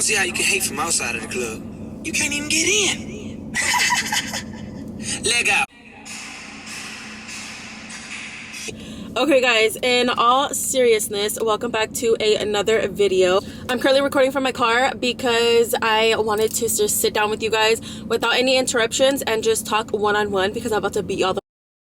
don't see how you can hate from outside of the club. You can't even get in. Leg out. Okay guys, in all seriousness, welcome back to another video. I'm currently recording from my car because I wanted to just sit down with you guys without any interruptions and just talk one-on-one because I'm about to beat all the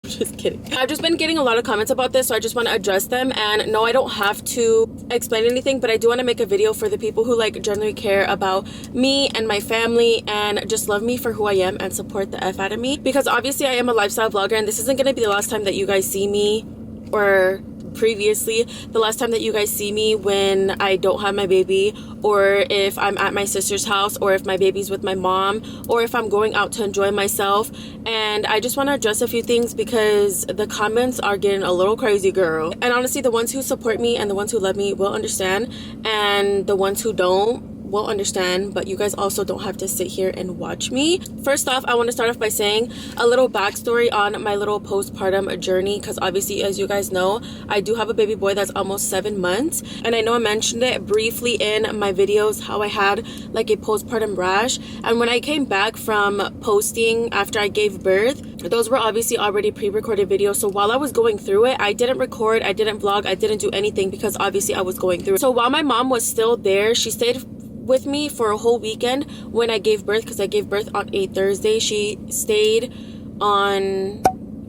just kidding. I've just been getting a lot of comments about this, so I just want to address them. And no, I don't have to explain anything, but I do want to make a video for the people who like generally care about me and my family and just love me for who I am and support the F out of me, because obviously I am a lifestyle vlogger and this isn't going to be the last time that you guys see me, or previously the last time that you guys see me when I don't have my baby, or if I'm at my sister's house, or if my baby's with my mom, or if I'm going out to enjoy myself. And I just want to address a few things because the comments are getting a little crazy, girl. And honestly, the ones who support me and the ones who love me will understand, and the ones who don't will understand, but you guys also don't have to sit here and watch me. First off, I want to start off by saying a little backstory on my little postpartum journey, because obviously, as you guys know, I do have a baby boy that's almost 7 months, and I know I mentioned it briefly in my videos how I had like a postpartum rash. And when I came back from posting after I gave birth, those were obviously already pre-recorded videos. So while I was going through it, I didn't record, I didn't vlog, I didn't do anything because obviously I was going through it. So while my mom was still there, she stayed with me for a whole weekend when I gave birth, because I gave birth on a Thursday. She stayed on,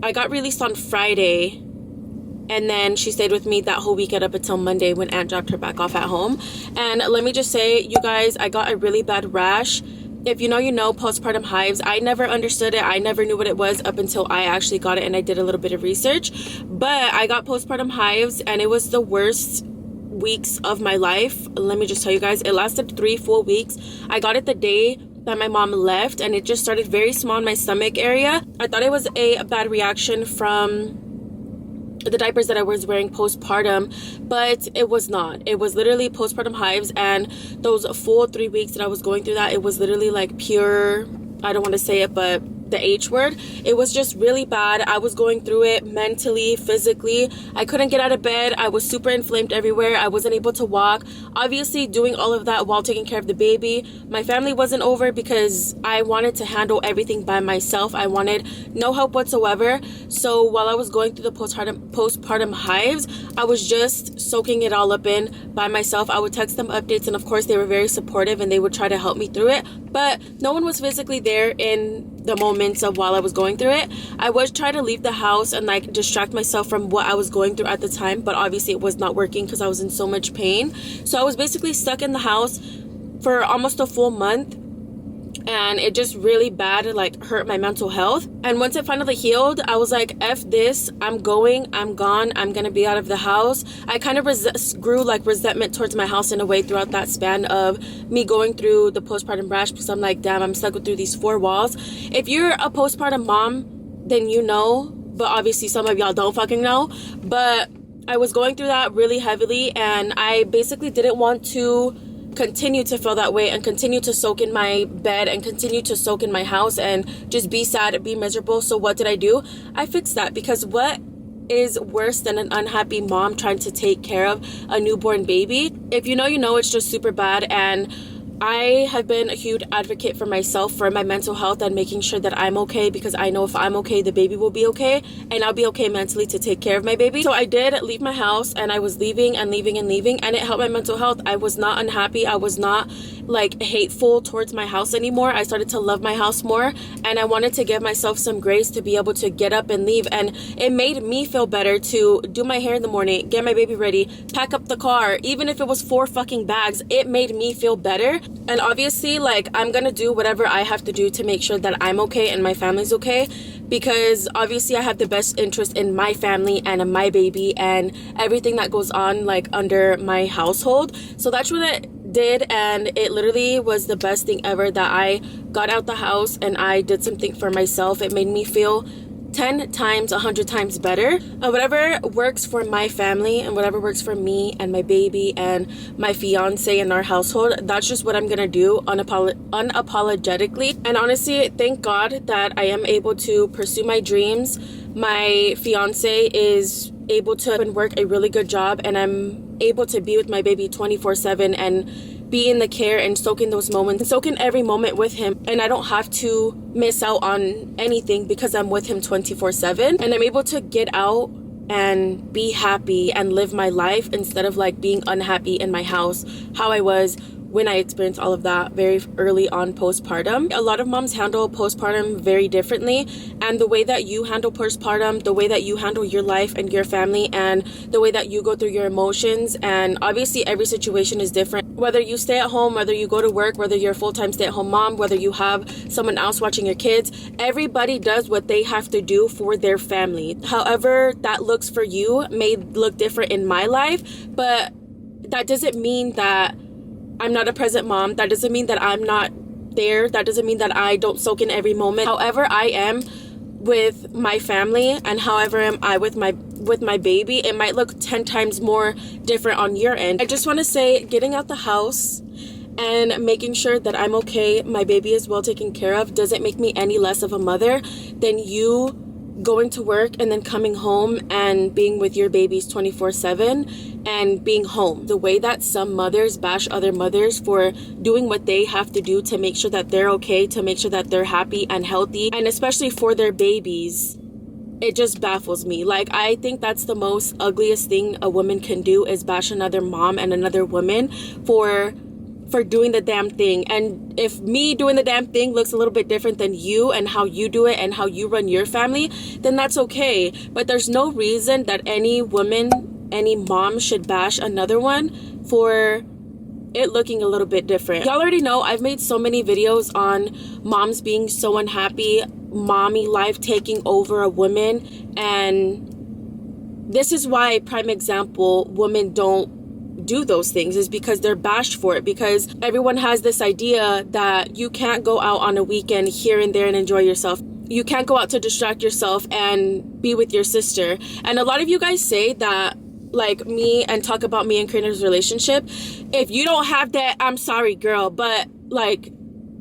I got released on Friday, and then she stayed with me that whole weekend up until Monday when Aunt dropped her back off at home. And let me just say, you guys, I got a really bad rash. If you know, you know, postpartum hives. I never understood it. I never knew what it was up until I actually got it and I did a little bit of research. But I got postpartum hives and it was the worst weeks of my life. Let me just tell you guys, it lasted 3 full weeks. I got it the day that my mom left, and it just started very small in my stomach area. I thought it was a bad reaction from the diapers that I was wearing postpartum, but it was not. It was literally postpartum hives, and those full 3 weeks that I was going through that, it was literally like pure, I don't want to say it, but the H word. It was just really bad. I was going through it mentally, physically. I couldn't get out of bed. I was super inflamed everywhere. I wasn't able to walk. Obviously, doing all of that while taking care of the baby. My family wasn't over because I wanted to handle everything by myself. I wanted no help whatsoever. So while I was going through the postpartum hives, I was just soaking it all up in by myself. I would text them updates, and of course they were very supportive and they would try to help me through it, but no one was physically there in the moments of while I was going through it. I was trying to leave the house and like distract myself from what I was going through at the time, but obviously it was not working because I was in so much pain. So I was basically stuck in the house for almost a full month, and it just really bad like hurt my mental health. And once it finally healed, I was like, F this, I'm going, I'm gone, I'm gonna be out of the house. I kind of grew like resentment towards my house in a way throughout that span of me going through the postpartum rash, because I'm like, damn, I'm stuck through these 4 walls. If you're a postpartum mom, then you know, but obviously some of y'all don't fucking know. But I was going through that really heavily, and I basically didn't want to continue to feel that way and continue to soak in my bed and continue to soak in my house and just be sad, be miserable. So what did I do? I fixed that, because what is worse than an unhappy mom trying to take care of a newborn baby? If you know, you know, it's just super bad. And I have been a huge advocate for myself, for my mental health, and making sure that I'm okay, because I know if I'm okay, the baby will be okay, and I'll be okay mentally to take care of my baby. So I did leave my house, and I was leaving and leaving and leaving, and it helped my mental health. I was not unhappy. I was not like hateful towards my house anymore. I started to love my house more, and I wanted to give myself some grace to be able to get up and leave. And it made me feel better to do my hair in the morning, get my baby ready, pack up the car. Even if it was 4 fucking bags, it made me feel better. And obviously, like, I'm gonna do whatever I have to do to make sure that I'm okay and my family's okay, because obviously I have the best interest in my family and in my baby and everything that goes on like under my household. So that's what it did, and it literally was the best thing ever that I got out the house and I did something for myself. It made me feel 10 times, 100 times better. And whatever works for my family and whatever works for me and my baby and my fiance and our household, that's just what I'm gonna do unapologetically. And honestly, thank God that I am able to pursue my dreams. My fiance is able to work a really good job, and I'm able to be with my baby 24/7 and be in the care and soak in those moments, soak in every moment with him. And I don't have to miss out on anything because I'm with him 24/7. And I'm able to get out and be happy and live my life instead of like being unhappy in my house, how I was when I experienced all of that very early on postpartum. A lot of moms handle postpartum very differently, and the way that you handle postpartum, the way that you handle your life and your family, and the way that you go through your emotions, and obviously every situation is different. Whether you stay at home, whether you go to work, whether you're a full-time stay-at-home mom, whether you have someone else watching your kids, everybody does what they have to do for their family. However that looks for you may look different in my life, but that doesn't mean that I'm not a present mom. That doesn't mean that I'm not there. That doesn't mean that I don't soak in every moment. However I am with my family and however am I with my baby, it might look 10 times more different on your end. I just want to say, getting out the house and making sure that I'm okay, my baby is well taken care of, doesn't make me any less of a mother than you going to work and then coming home and being with your babies 24/7 and being home. The way that some mothers bash other mothers for doing what they have to do to make sure that they're okay, to make sure that they're happy and healthy, and especially for their babies, it just baffles me. Like, I think that's the most ugliest thing a woman can do, is bash another mom and another woman for doing the damn thing. And if me doing the damn thing looks a little bit different than you and how you do it and how you run your family, then that's okay. But there's no reason that any woman, any mom should bash another one for it looking a little bit different. Y'all already know I've made so many videos on moms being so unhappy, mommy life taking over a woman, and this is why, prime example, women don't do those things, is because they're bashed for it, because everyone has this idea that you can't go out on a weekend here and there and enjoy yourself. You can't go out to distract yourself and be with your sister. And a lot of you guys say that, like me, and talk about me and Karina's relationship. If you don't have that, I'm sorry, girl, but like,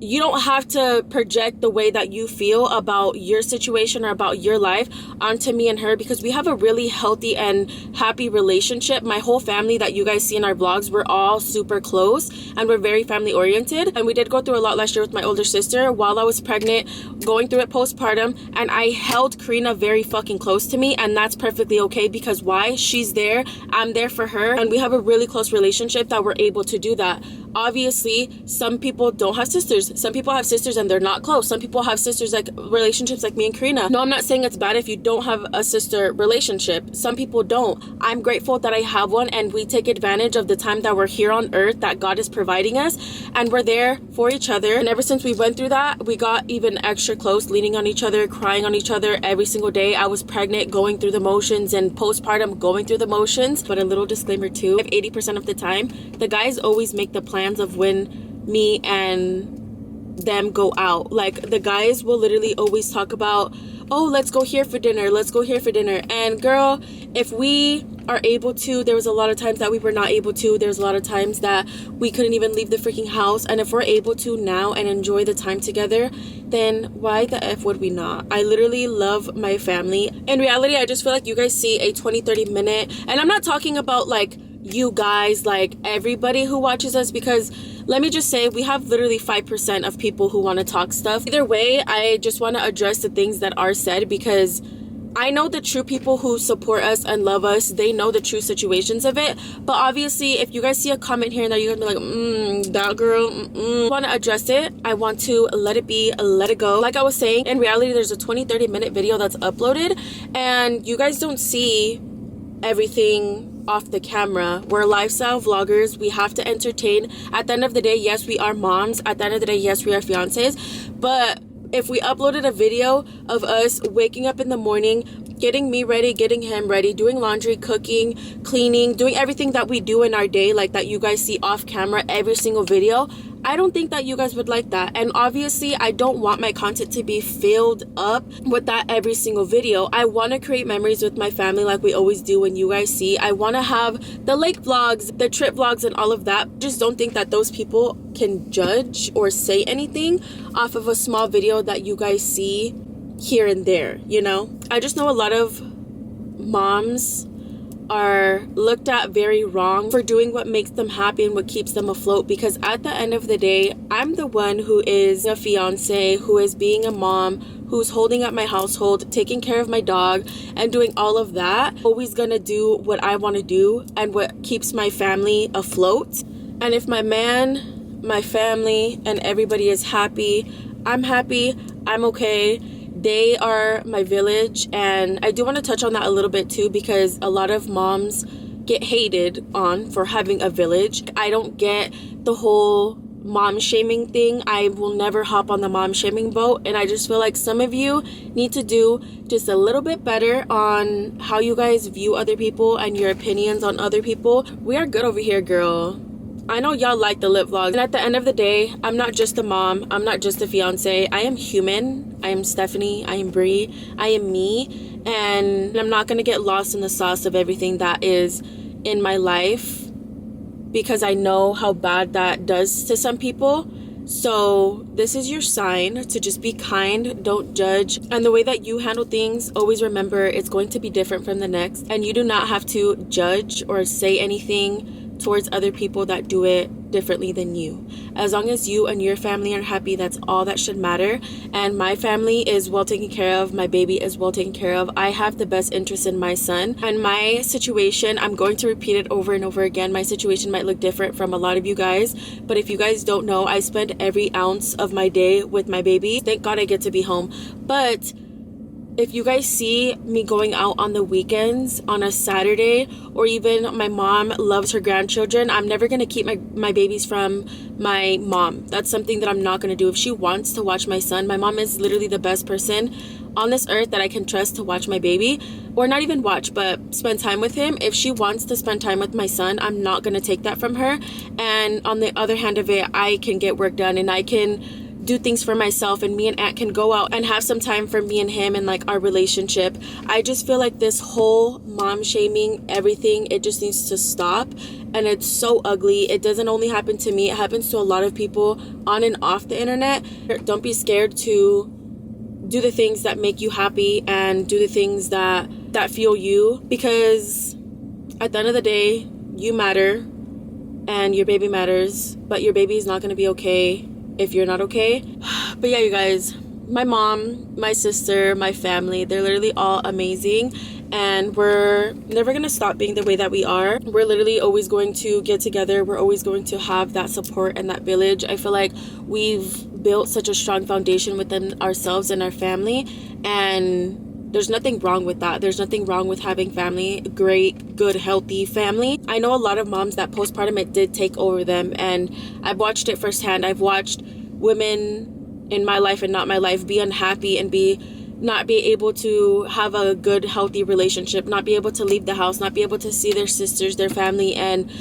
you don't have to project the way that you feel about your situation or about your life onto me and her, because we have a really healthy and happy relationship. My whole family that you guys see in our vlogs, we're all super close and we're very family oriented. And we did go through a lot last year with my older sister while I was pregnant, going through it postpartum, and I held Karina very fucking close to me, and that's perfectly okay, because why? She's there, I'm there for her, and we have a really close relationship that we're able to do that. Obviously, some people don't have sisters. Some people have sisters and they're not close. Some people have sisters, like relationships like me and Karina. No, I'm not saying it's bad if you don't have a sister relationship. Some people don't. I'm grateful that I have one, and we take advantage of the time that we're here on earth, that God is providing us, and we're there for each other. And ever since we went through that, we got even extra close, leaning on each other, crying on each other every single day. I was pregnant, going through the motions, and postpartum, going through the motions. But a little disclaimer too, 80% of the time, the guys always make the plans of when me and them go out. Like, the guys will literally always talk about, oh, let's go here for dinner, let's go here for dinner. And girl, if we are able to, there was a lot of times that we were not able to. There's a lot of times that we couldn't even leave the freaking house. And if we're able to now and enjoy the time together, then why the F would we not? I literally love my family. In reality, I just feel like you guys see a 20-30 minute, and I'm not talking about like you guys, like everybody who watches us, because let me just say, we have literally 5% of people who want to talk stuff. Either way, I just want to address the things that are said, because I know the true people who support us and love us, they know the true situations of it. But obviously, if you guys see a comment here and there, you're gonna be like, that girl, I want to address it. I want to let it be, let it go. Like I was saying, in reality, there's a 20-30 minute video that's uploaded, and you guys don't see everything off the camera. We're lifestyle vloggers. We have to entertain. At the end of the day, yes, we are moms. At the end of the day, yes, we are fiancés. But if we uploaded a video of us waking up in the morning, getting me ready, getting him ready, doing laundry, cooking, cleaning, doing everything that we do in our day, like that you guys see off camera every single video, I don't think that you guys would like that. And obviously, I don't want my content to be filled up with that every single video. I want to create memories with my family like we always do when you guys see. I want to have the lake vlogs, the trip vlogs, and all of that. Just don't think that those people can judge or say anything off of a small video that you guys see here and there, you know? I just know a lot of moms are looked at very wrong for doing what makes them happy and what keeps them afloat, because at the end of the day, I'm the one who is a fiance, who is being a mom, who's holding up my household, taking care of my dog, and doing all of that. Always gonna do what I want to do and what keeps my family afloat. And if my man, my family, and everybody is happy, I'm happy, I'm okay. They are my village. And I do want to touch on that a little bit too, because a lot of moms get hated on for having a village. I don't get the whole mom shaming thing. I will never hop on the mom shaming boat, and I just feel like some of you need to do just a little bit better on how you guys view other people and your opinions on other people. We are good over here, girl. I know y'all like the lip vlogs, and at the end of the day, I'm not just a mom, I'm not just a fiance. I am human. I am Stephanie, I am Bree, I am me, and I'm not gonna get lost in the sauce of everything that is in my life, because I know how bad that does to some people. So this is your sign to just be kind, don't judge. And the way that you handle things, always remember it's going to be different from the next. And you do not have to judge or say anything towards other people that do it differently than you. As long as you and your family are happy, that's all that should matter. And my family is well taken care of. My baby is well taken care of. I have the best interest in my son. And my situation, I'm going to repeat it over and over again. My situation might look different from a lot of you guys, but if you guys don't know, I spend every ounce of my day with my baby. Thank God I get to be home. But if you guys see me going out on the weekends on a Saturday, or even my mom loves her grandchildren, I'm never going to keep my babies from my mom. That's something that I'm not going to do. If she wants to watch my son, my mom is literally the best person on this earth that I can trust to watch my baby, or not even watch, but spend time with him. If she wants to spend time with my son, I'm not going to take that from her. And on the other hand of it, I can get work done and I can do things for myself, and me and Aunt can go out and have some time for me and him and like our relationship. I just feel like this whole mom shaming everything, it just needs to stop, and it's so ugly. It doesn't only happen to me, it happens to a lot of people on and off the internet. Don't be scared to do the things that make you happy and do the things that fuel you, because at the end of the day, you matter and your baby matters, but your baby is not going to be okay if you're not okay. But yeah, you guys, my mom, my sister, my family, they're literally all amazing, and we're never gonna stop being the way that we are. We're literally always going to get together. We're always going to have that support and that village. I feel like we've built such a strong foundation within ourselves and our family, and there's nothing wrong with that. There's nothing wrong with having family, great, good, healthy family. I know a lot of moms that postpartum, it did take over them, and I've watched it firsthand. I've watched women in my life and not my life be unhappy and not be able to have a good, healthy relationship, not be able to leave the house, not be able to see their sisters, their family, and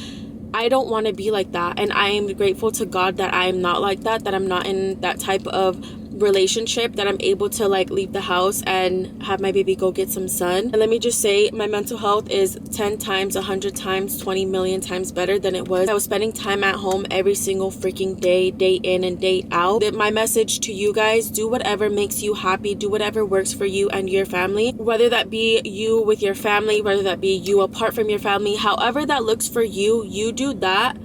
I don't want to be like that. And I am grateful to God that I'm not like that, that I'm not in that type of relationship, that I'm able to like leave the house and have my baby go get some sun. And let me just say, my mental health is 10 times, 100 times, 20 million times better than it was. I was spending time at home every single freaking day, day in and day out. My message to you guys, do whatever makes you happy, do whatever works for you and your family, whether that be you with your family, whether that be you apart from your family, however that looks for you, you do that.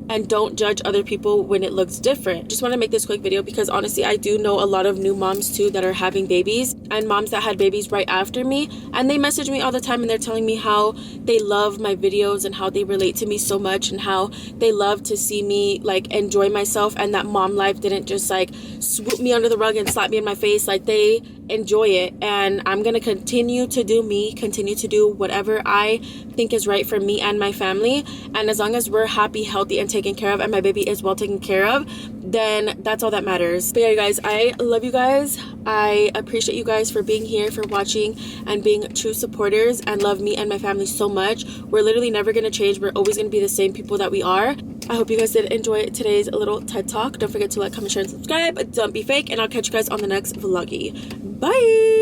And don't judge other people when it looks different. Just want to make this quick video because honestly, I do know a lot of new moms too that are having babies, and moms that had babies right after me, and they message me all the time and they're telling me how they love my videos and how they relate to me so much and how they love to see me like enjoy myself, and that mom life didn't just like swoop me under the rug and slap me in my face. Like, they enjoy it, and I'm gonna continue to do me, continue to do whatever I think is right for me and my family. And as long as we're happy, healthy, and taken care of, and my baby is well taken care of, then that's all that matters. But yeah, you guys, I love you guys. I appreciate you guys for being here, for watching, and being true supporters, and love me and my family so much. We're literally never gonna change. We're always gonna be the same people that we are. I hope you guys did enjoy today's little TED Talk. Don't forget to like, comment, share, and subscribe. Don't be fake, and I'll catch you guys on the next vloggy. Bye!